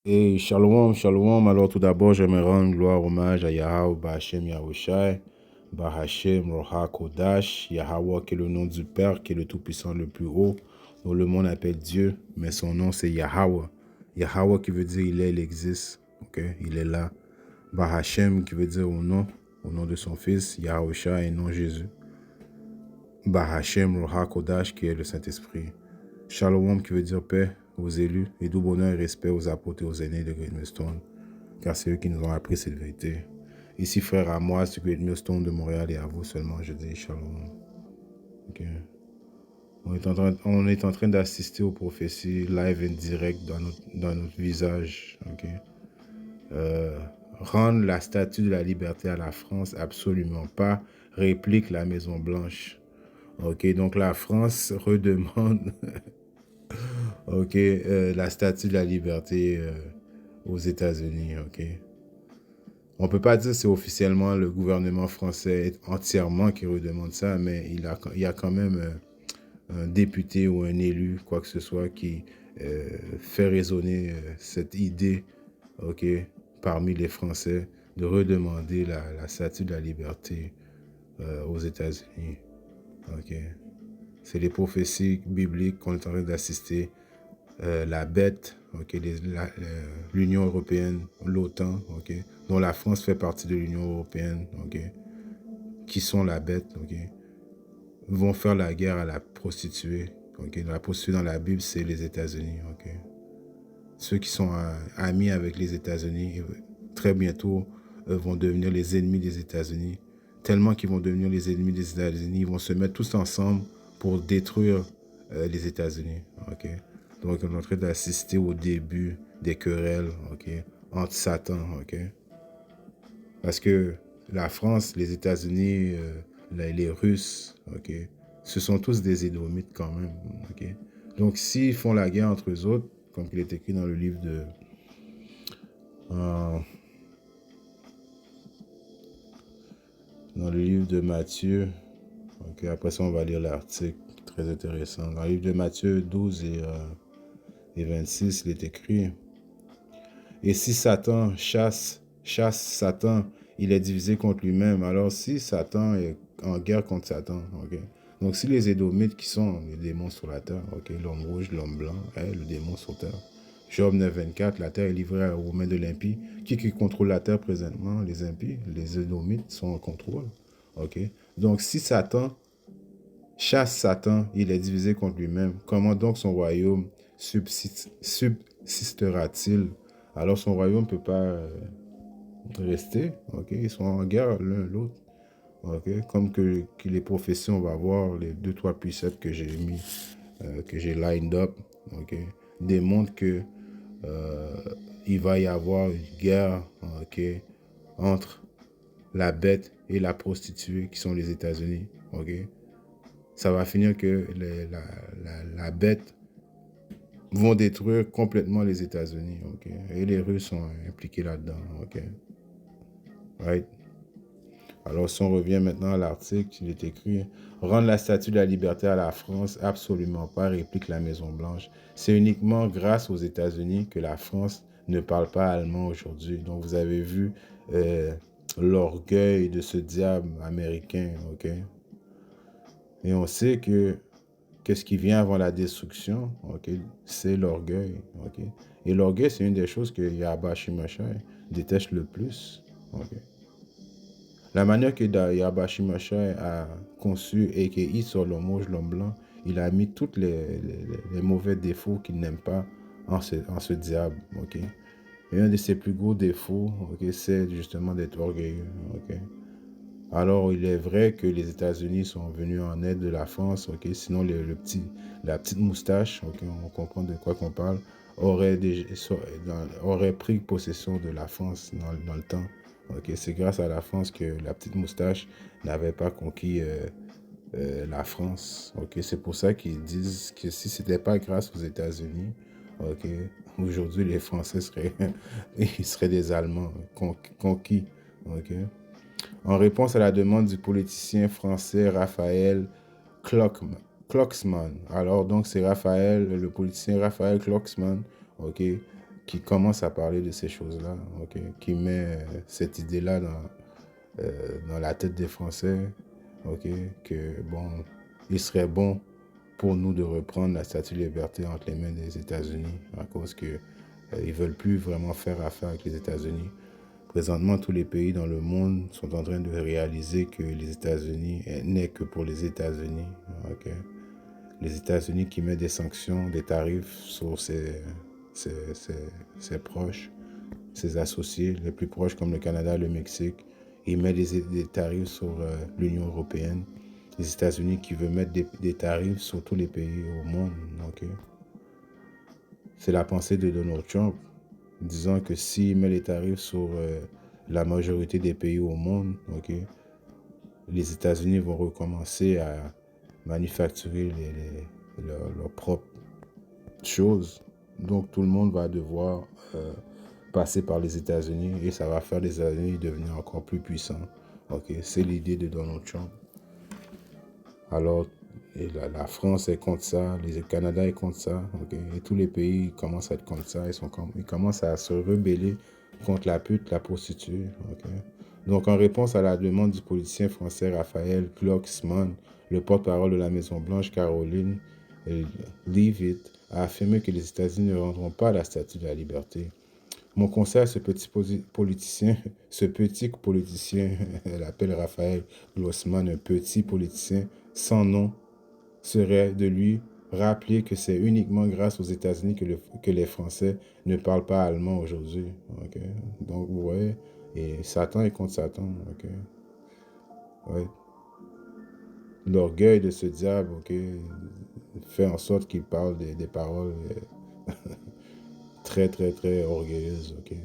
Et shalom, shalom. Alors tout d'abord, j'aimerais rendre gloire, hommage à Yahweh, Bahashem Yahushai, Bahashem Roha Kodash, Yahweh qui est le nom du Père, qui est le Tout-Puissant le plus haut, dont le monde appelle Dieu, mais son nom c'est Yahweh. Yahweh qui veut dire il est, il existe, ok, il est là. Bahashem qui veut dire au nom de son fils, Yahushai et non Jésus. Bahashem Roha Kodash qui est le Saint-Esprit. Shalom qui veut dire paix aux élus et tout bonheur et respect aux apôtres et aux aînés de Great Millstone, car c'est eux qui nous ont appris cette vérité. Ici, frère à moi, du Great Millstone de Montréal et à vous seulement, je dis shalom. Okay. On est en train d'assister aux prophéties live et direct dans notre visage. Okay. Rendre la statue de la liberté à la France, absolument pas. Réplique la Maison Blanche. Ok, donc la France redemande ok, la statue de la liberté aux États-Unis, ok. On peut pas dire que c'est officiellement le gouvernement français entièrement qui redemande ça, mais il y a quand même un député ou un élu, quoi que ce soit, qui fait résonner cette idée, ok, parmi les Français, de redemander la statue de la liberté aux États-Unis, ok. C'est les prophéties bibliques qu'on est en train d'assister. La bête, okay, l'Union européenne, l'OTAN, okay, dont la France fait partie de l'Union européenne, okay, qui sont la bête, okay, vont faire la guerre à la prostituée. Okay. La prostituée dans la Bible, c'est les États-Unis. Okay. Ceux qui sont amis avec les États-Unis, très bientôt, vont devenir les ennemis des États-Unis. Tellement qu'ils vont devenir les ennemis des États-Unis, ils vont se mettre tous ensemble pour détruire les États-Unis. Okay. Donc, on est en train d'assister au début des querelles, okay, entre Satan. Okay. Parce que la France, les États-Unis, les Russes, okay, ce sont tous des Édomites quand même. Okay. Donc, s'ils font la guerre entre eux autres, comme il est écrit dans le livre de... dans le livre de Matthieu, okay, après ça, on va lire l'article, très intéressant. Dans le livre de Matthieu 12 et 26, il est écrit... Et si Satan chasse Satan, il est divisé contre lui-même. Alors si Satan est en guerre contre Satan, okay? Donc si les Édomites qui sont les démons sur la terre, okay? L'homme rouge, l'homme blanc, le démon sur terre. Job 9, 24, la terre est livrée aux mains de l'impie. Qui contrôle la terre présentement? Les impies. Les Édomites sont en contrôle. Okay? Donc si Satan chasse Satan, il est divisé contre lui-même. Comment donc son royaume subsistera-t-il? Alors son royaume ne peut pas rester. Okay? Ils sont en guerre l'un l'autre. Okay? Comme que les prophéties, on va voir, les 2-3 préceptes que j'ai mis, que j'ai lined up, okay? Démontrent que il va y avoir une guerre, okay, entre la bête et la prostituée qui sont les États-Unis. Okay? Ça va finir que la bête vont détruire complètement les États-Unis. Okay? Et les Russes sont impliqués là-dedans. Okay? Right? Alors, si on revient maintenant à l'article, il est écrit « Rendre la statue de la liberté à la France, absolument pas », réplique la Maison-Blanche. C'est uniquement grâce aux États-Unis que la France ne parle pas allemand aujourd'hui. Donc, vous avez vu l'orgueil de ce diable américain, ok? Et on sait que qu'est-ce qui vient avant la destruction, ok? C'est l'orgueil, ok? Et l'orgueil, c'est une des choses que Yahba Shimashai déteste le plus, ok? La manière que Yahba Shimashai a conçu Eki sur l'homme rouge, l'homme blanc, il a mis tous les mauvais défauts qu'il n'aime pas en ce diable, ok? Et un de ses plus gros défauts, ok, c'est justement d'être orgueilleux, ok? Alors, il est vrai que les États-Unis sont venus en aide de la France, ok? Sinon, la petite moustache, ok, on comprend de quoi qu'on parle, aurait pris possession de la France dans le temps. Okay? C'est grâce à la France que la petite moustache n'avait pas conquis la France. Okay? C'est pour ça qu'ils disent que si ce n'était pas grâce aux États-Unis, okay, aujourd'hui, les Français ils seraient des Allemands conquis. Okay? En réponse à la demande du politicien français Raphaël Glucksmann. Alors, donc, c'est le politicien Raphaël Glucksmann, okay, qui commence à parler de ces choses-là, ok, qui met cette idée-là dans la tête des Français, ok, que bon, il serait bon pour nous de reprendre la Statue de Liberté entre les mains des États-Unis à cause que ils veulent plus vraiment faire affaire avec les États-Unis. Présentement, tous les pays dans le monde sont en train de réaliser que les États-Unis n'est que pour les États-Unis. Ok. Les États-Unis qui mettent des sanctions, des tarifs sur ses proches, ses associés les plus proches comme le Canada, le Mexique. Ils mettent des tarifs sur l'Union européenne. Les États-Unis qui veulent mettre des tarifs sur tous les pays au monde. Okay? C'est la pensée de Donald Trump, disant que s'il met les tarifs sur la majorité des pays au monde, okay, les États-Unis vont recommencer à manufacturer leurs propres choses. Donc tout le monde va devoir passer par les États-Unis et ça va faire les États-Unis devenir encore plus puissants. Okay? C'est l'idée de Donald Trump. Alors, la France est contre ça, le Canada est contre ça, okay? Et tous les pays commencent à être contre ça, ils commencent à se rebeller contre la pute, la prostituée. Okay? Donc, en réponse à la demande du politicien français Raphaël Glucksmann, le porte-parole de la Maison-Blanche, Caroline Leavitt, a affirmé que les États-Unis ne rendront pas la Statue de la Liberté. Mon conseil à ce petit politicien, elle appelle Raphaël Glucksmann un petit politicien sans nom, serait de lui rappeler que c'est uniquement grâce aux États-Unis que les Français ne parlent pas allemand aujourd'hui. Okay? Donc, vous voyez, et Satan est contre Satan. Okay? Ouais. L'orgueil de ce diable, okay, fait en sorte qu'il parle des paroles très, très, très orgueilleuses. Okay?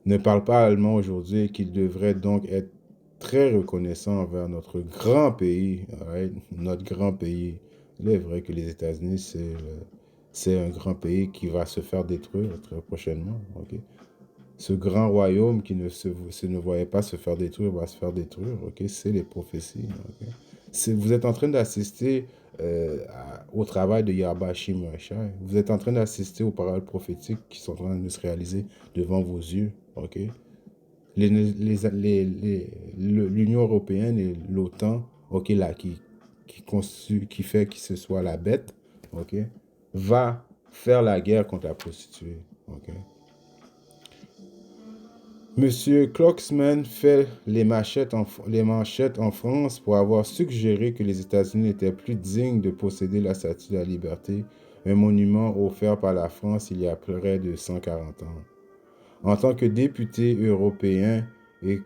Ne parle pas allemand aujourd'hui et qu'il devrait donc être très reconnaissant envers notre grand pays, right? Notre grand pays. Il est vrai que les États-Unis, c'est un grand pays qui va se faire détruire très prochainement. Okay? Ce grand royaume qui ne voyait pas se faire détruire va se faire détruire. Okay? C'est les prophéties. Okay? Vous êtes en train d'assister au travail de Yahba Shimashai. Vous êtes en train d'assister aux paroles prophétiques qui sont en train de se réaliser devant vos yeux. Okay? L'Union européenne et l'OTAN, ok, là, qui fait que ce soit la bête, ok, va faire la guerre contre la prostituée, ok. Monsieur Kloxman fait les manchettes en France pour avoir suggéré que les États-Unis étaient plus dignes de posséder la Statue de la Liberté, un monument offert par la France il y a près de 140 ans. En tant que député européen et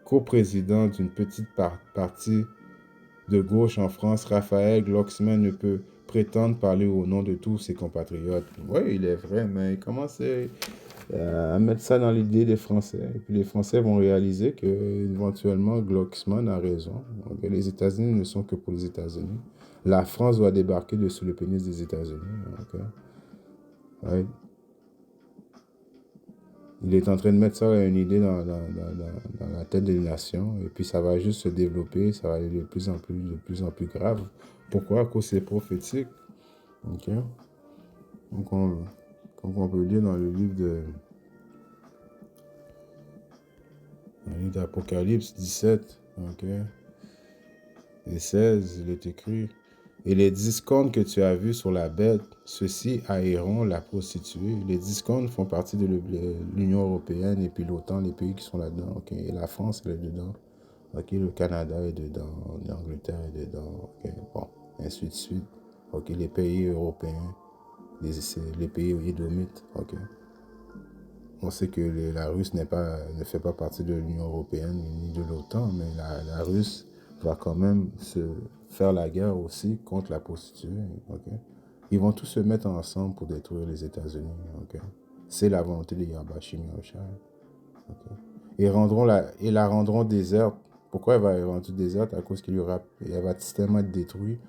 coprésident d'une petite partie de gauche en France, Raphaël Glucksmann ne peut prétendre parler au nom de tous ses compatriotes. Oui, il est vrai, mais il commence à mettre ça dans l'idée des Français. Et puis les Français vont réaliser que éventuellement Glucksmann a raison. Donc, les États-Unis ne sont que pour les États-Unis. La France doit débarquer dessus le pénis des États-Unis. Okay? Ouais. Il est en train de mettre ça, une idée dans la tête des nations, et puis ça va juste se développer, ça va aller de plus en plus grave. Pourquoi? À cause c'est prophétique. Okay? Donc, comme on peut lire dans le livre d'Apocalypse 17, okay? Et 16, il est écrit: et les 10 cornes que tu as vues sur la bête, ceux-ci haïront la prostituée. Les 10 cornes font partie de l'Union européenne et puis l'OTAN, les pays qui sont là-dedans. Okay? Et la France, elle est dedans. Okay? Le Canada est dedans. L'Angleterre est dedans. Okay? Bon, ainsi de suite. Okay? Les pays européens, les pays édomites. Okay? On sait que la Russie ne fait pas partie de l'Union européenne ni de l'OTAN, mais la Russie va quand même se faire la guerre aussi contre la prostituée. Okay? Ils vont tous se mettre ensemble pour détruire les États-Unis. Okay? C'est la volonté de Yahba Shimashai. Okay? Et la rendront déserte. Pourquoi elle va être rendue déserte? À cause elle va tellement être détruite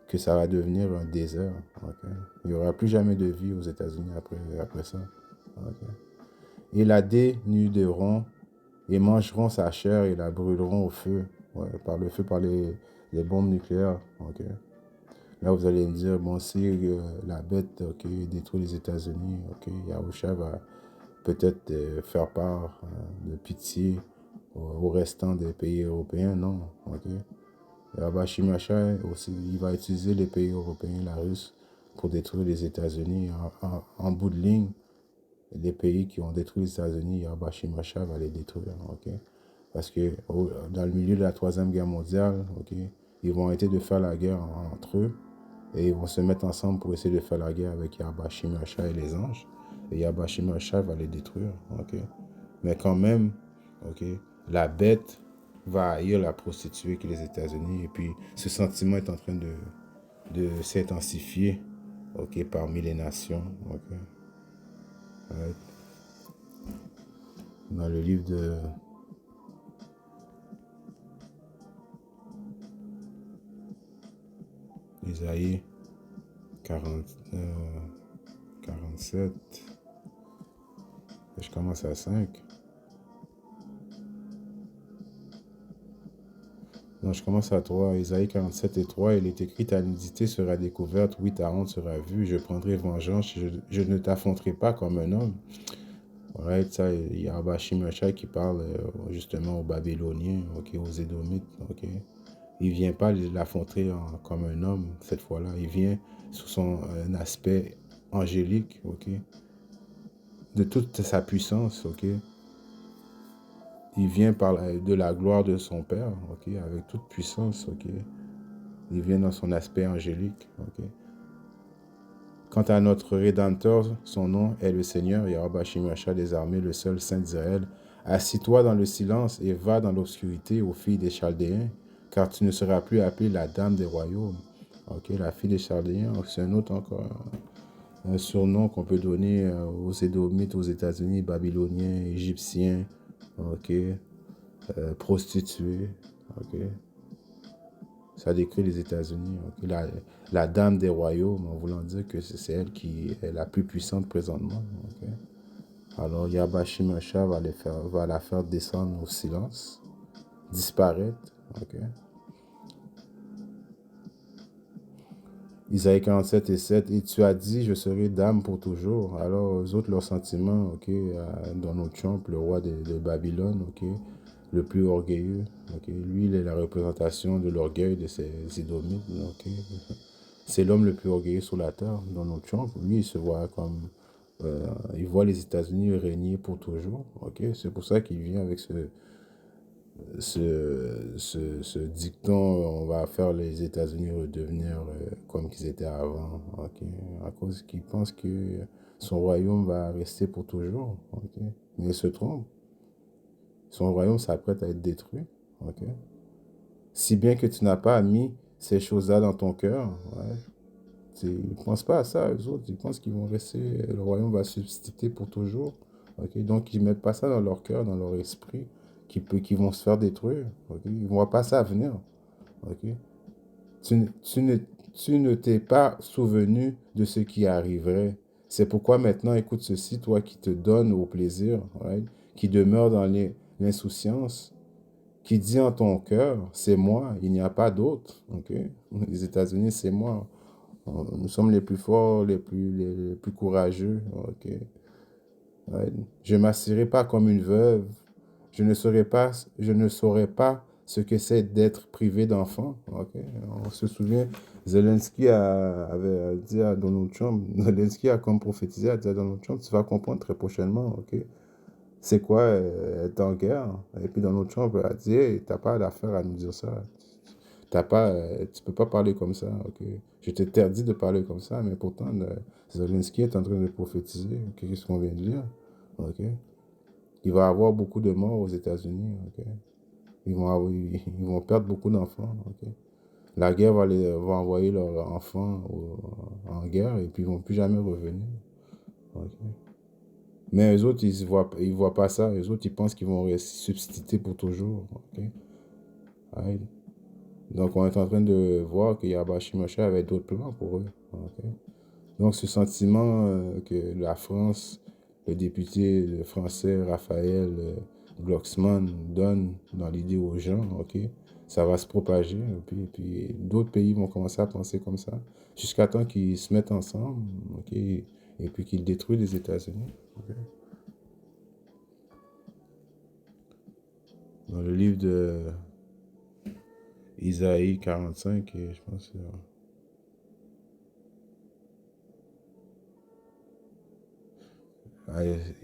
que ça va devenir un désert. Okay? Il n'y aura plus jamais de vie aux États-Unis après ça. Okay? Et la dénuderont et mangeront sa chair et la brûleront au feu, par le feu, par les bombes nucléaires. Okay? Là, vous allez me dire, bon, si la bête, ok, détruit les États-Unis, ok, Yahusha va peut-être faire part de pitié au restant des pays européens, non, ok. Yahweh aussi, il va utiliser les pays européens, la Russie, pour détruire les États-Unis. En bout de ligne, les pays qui ont détruit les États-Unis, Yahweh va les détruire, ok. Parce que dans le milieu de la Troisième Guerre mondiale, ok, ils vont arrêter de faire la guerre entre eux et ils vont se mettre ensemble pour essayer de faire la guerre avec Yahweh et les anges. Et Yahweh va les détruire, ok. Mais quand même, ok, la bête va haïr la prostituée que les États-Unis. Et puis, ce sentiment est en train de s'intensifier, ok, parmi les nations, ok. Ouais. Dans le livre de Isaïe 40, 47, je commence à 5. Non, je commence à 3. Isaïe 47 et 3. Il est écrit: ta nudité sera découverte, oui, ta honte sera vue. Je prendrai vengeance, je ne t'affronterai pas comme un homme. Right, ça, il y a Abashimashai qui parle justement aux Babyloniens, ok, aux Édomites, ok. Il vient pas l'affronter comme un homme cette fois-là. Il vient sous son aspect angélique, ok, de toute sa puissance, ok. Il vient par de la gloire de son Père, ok, avec toute puissance, ok. Il vient dans son aspect angélique, ok. Quant à notre Rédempteur, son nom est le Seigneur, Yahweh Shimasha des armées, le seul Saint d'Israël. Assis-toi dans le silence et va dans l'obscurité aux filles des Chaldéens, car tu ne seras plus appelée la dame des royaumes. Ok, la fille des Chaldéens, c'est un autre encore, un surnom qu'on peut donner aux Édomites, aux États-Unis, Babyloniens, Égyptiens, ok, prostituées, ok. Ça décrit les États-Unis. Okay? La dame des royaumes, en voulant dire que c'est elle qui est la plus puissante présentement. Okay? Alors Yahweh va la faire descendre au silence, disparaître. Okay? Isaïe 47 et 7, et tu as dit, je serai dame pour toujours. Alors, eux autres, leurs sentiments, ok, Donald Trump, le roi de Babylone, ok, le plus orgueilleux, ok, lui, il est la représentation de l'orgueil de ces Édomites, ok. C'est l'homme le plus orgueilleux sur la terre, Donald Trump. Lui, il se voit comme, il voit les États-Unis régner pour toujours, ok. C'est pour ça qu'il vient avec ce dicton, on va faire les États-Unis redevenir comme qu'ils étaient avant, ok, à cause qu'il pense que son royaume va rester pour toujours, ok, mais il se trompe, son royaume s'apprête à être détruit, ok, si bien que tu n'as pas mis ces choses-là dans ton cœur, ouais, ils ne pensent pas à ça, eux autres, ils pensent qu'ils vont rester, le royaume va subsister pour toujours, ok, donc ils ne mettent pas ça dans leur cœur, dans leur esprit, qui vont se faire détruire, ok, ils ne voient pas ça venir. Ok. Tu, tu ne, tu ne t'es pas souvenu de ce qui arriverait. C'est pourquoi maintenant, écoute ceci, toi qui te donnes au plaisir, right, qui demeure dans l'insouciance, qui dit en ton cœur, c'est moi, il n'y a pas d'autre. Ok. Les États-Unis, c'est moi. Nous sommes les plus forts, les plus courageux. Ok. Ouais. Je ne m'assirai pas comme une veuve. Je ne saurais pas ce que c'est d'être privé d'enfants. Okay? On se souvient, Zelensky avait dit à Donald Trump, Zelensky a comme prophétisé, a dit à Donald Trump, tu vas comprendre très prochainement, ok? C'est quoi être en guerre? Et puis Donald Trump a dit, hey, t'as pas d'affaire à nous dire ça. Tu peux pas parler comme ça, ok? Je t'interdis de parler comme ça, mais pourtant, Zelensky est en train de prophétiser, ok? Qu'est-ce qu'on vient de lire, ok? Il va y avoir beaucoup de morts aux États-Unis, ok? Ils vont perdre beaucoup d'enfants, ok? La guerre va envoyer leurs enfants en guerre et puis ils vont plus jamais revenir, ok? Mais eux autres, ils voient pas ça. Eux autres, ils pensent qu'ils vont subsister pour toujours, ok? Right? Donc, on est en train de voir que Yabashi Moshe avait d'autres plans pour eux, ok? Donc, ce sentiment que la France, le député français Raphaël Glucksmann donne dans l'idée aux gens, ok? ça va se propager, puis d'autres pays vont commencer à penser comme ça, jusqu'à temps qu'ils se mettent ensemble, ok, et puis qu'ils détruisent les États-Unis. Ok. Dans le livre de Isaïe 45, et je pense que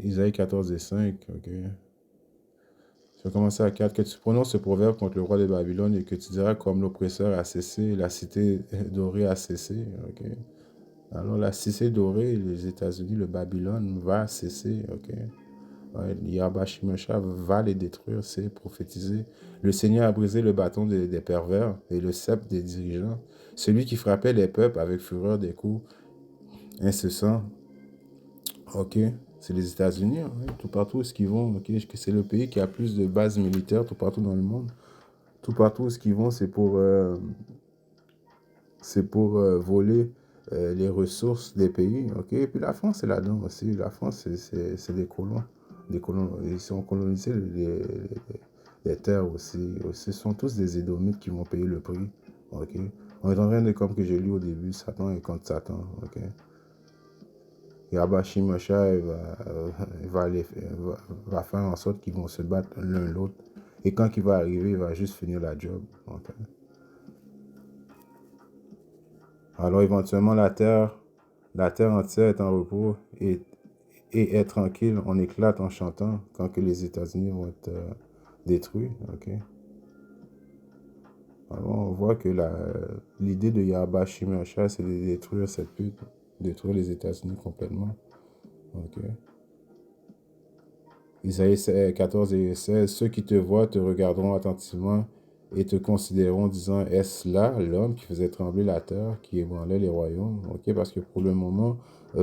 Isaïe 14 et 5, ok. Je vais commencer à 4. Que tu prononces ce proverbe contre le roi de Babylone et que tu diras comme l'oppresseur a cessé, la cité dorée a cessé. Ok. Alors la cité dorée, les États-Unis, le Babylone va cesser. Ok. Ouais, Yahweh Shimesha va les détruire, c'est prophétisé. Le Seigneur a brisé le bâton des pervers et le sceptre des dirigeants. Celui qui frappait les peuples avec fureur des coups incessants. Ok, c'est les États-Unis, hein, tout partout où ils vont. Ok, c'est le pays qui a plus de bases militaires tout partout dans le monde. Tout partout où ils vont, c'est pour voler les ressources des pays. Ok, et puis la France est là-dedans aussi. La France, c'est des colons. Ils ont colonisé les terres aussi. Ce sont tous des Édomites qui vont payer le prix. Ok, on est en train de, comme que j'ai lu au début, Satan est contre Satan. Ok. Yabashi Masha va faire en sorte qu'ils vont se battre l'un l'autre. Et quand il va arriver, il va juste finir la job. Ok. Alors éventuellement, la terre entière est en repos et est tranquille. On éclate en chantant quand que les États-Unis vont être détruits. Ok. Alors on voit que l'idée de Yabashi Masha, c'est de détruire cette pute, détruire les États-Unis complètement. Ok. Isaïe 14 et 16, ceux qui te voient te regarderont attentivement et te considéreront disant, est-ce là l'homme qui faisait trembler la terre, qui ébranlait les royaumes? Ok, parce que pour le moment,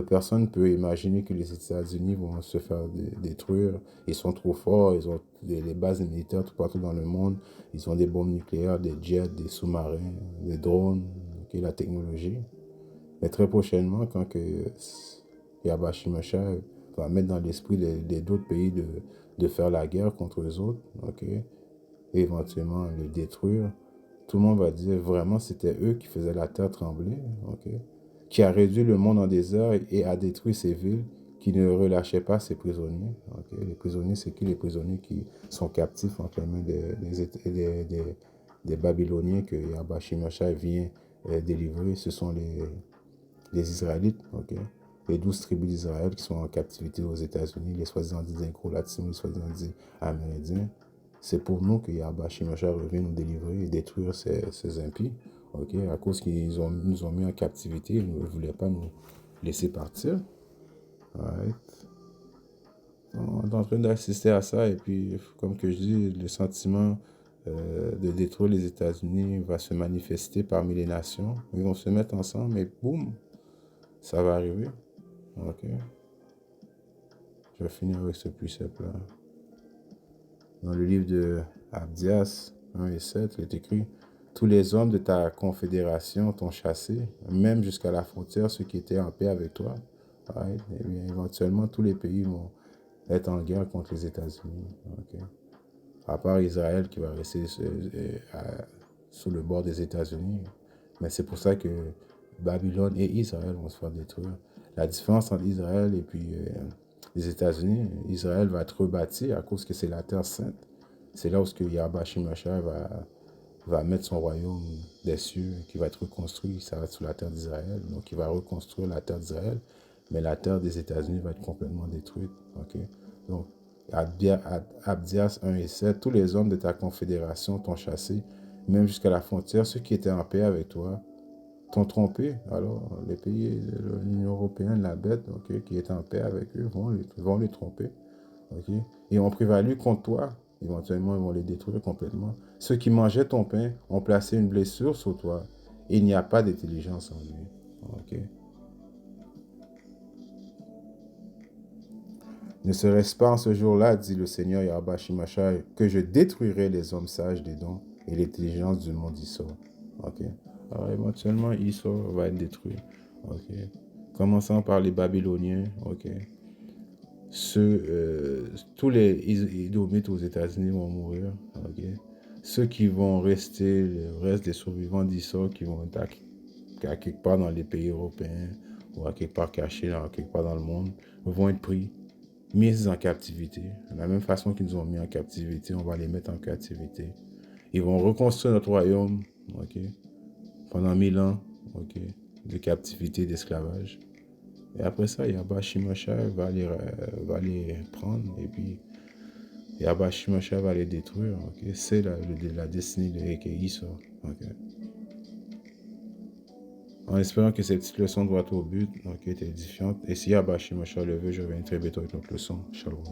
personne ne peut imaginer que les États-Unis vont se faire détruire. Ils sont trop forts, ils ont les bases militaires tout partout dans le monde, ils ont des bombes nucléaires, des jets, des sous-marins, des drones, ok, la technologie. Mais très prochainement, quand que Yabashimesha va mettre dans l'esprit d'autres pays de faire la guerre contre eux autres, ok, et éventuellement les détruire, tout le monde va dire vraiment c'était eux qui faisaient la terre trembler, ok, qui a réduit le monde en désert et a détruit ces villes, qui ne relâchaient pas ses prisonniers. Ok. Les prisonniers, c'est qui? Les prisonniers qui sont captifs entre les mains des Babyloniens que Yabashimesha vient délivrer. Ce sont les Israélites, ok? Les 12 tribus d'Israël qui sont en captivité aux États-Unis, les soi-disant dits Incro-Latins, les soi-disant dits Amérindiens. C'est pour nous que Yahweh Shimesha revient nous délivrer et détruire ces impies, ok? À cause qu'ils nous ont mis en captivité, ils ne voulaient pas nous laisser partir. Right. On est en train d'assister à ça et puis, comme que je dis, le sentiment de détruire les États-Unis va se manifester parmi les nations. Ils vont se mettre ensemble et boum, ça va arriver. Ok. Je vais finir avec ce précepte-là. Dans le livre de Abdias 1 et 7, il est écrit, tous les hommes de ta confédération t'ont chassé, même jusqu'à la frontière, ceux qui étaient en paix avec toi. Right? Et bien, éventuellement, tous les pays vont être en guerre contre les États-Unis. Okay? À part Israël qui va rester sous le bord des États-Unis. Mais c'est pour ça que Babylone et Israël vont se faire détruire. La différence entre Israël et puis les États-Unis, Israël va être rebâti à cause que c'est la terre sainte. C'est là où Yahweh Shimesha va mettre son royaume des cieux, qui va être reconstruit, ça va être sur la terre d'Israël. Donc il va reconstruire la terre d'Israël, mais la terre des États-Unis va être complètement détruite. Okay? Donc, Abdias 1 et 7, tous les hommes de ta confédération t'ont chassé, même jusqu'à la frontière, ceux qui étaient en paix avec toi t'ont trompé. Alors, les pays de l'Union européenne, la bête, okay, qui est en paix avec eux, vont les tromper. Okay? Et ont prévalu contre toi. Éventuellement, ils vont les détruire complètement. Ceux qui mangeaient ton pain ont placé une blessure sur toi. Et il n'y a pas d'intelligence en lui. Okay? Ne serait-ce pas en ce jour-là, dit le Seigneur Yahweh Shimesha, que je détruirai les hommes sages des dons et l'intelligence du monde Issor. Ok. Alors éventuellement, Issor va être détruit. Ok. Commençant par les Babyloniens. Ok. Tous les Idomites aux États-Unis vont mourir. Ok. ceux qui vont rester, le reste des survivants d'Issor, qui vont être à quelque part dans les pays européens ou à quelque part cachés, quelque part dans le monde, vont être pris, mis en captivité. De la même façon qu'ils nous ont mis en captivité, on va les mettre en captivité. Ils vont reconstruire notre royaume, ok, pendant 1000 ans, ok, de captivité, d'esclavage. Et après ça, Yahba Shimosha va les prendre et puis Yahba Shimosha va les détruire. Ok. C'est la destinée de Ekei, ça. Ok. En espérant que cette petite leçon droit au but, ok, est édifiante. Et si Yahba Shimosha le veut, je reviens très bientôt avec notre leçon. Shalom.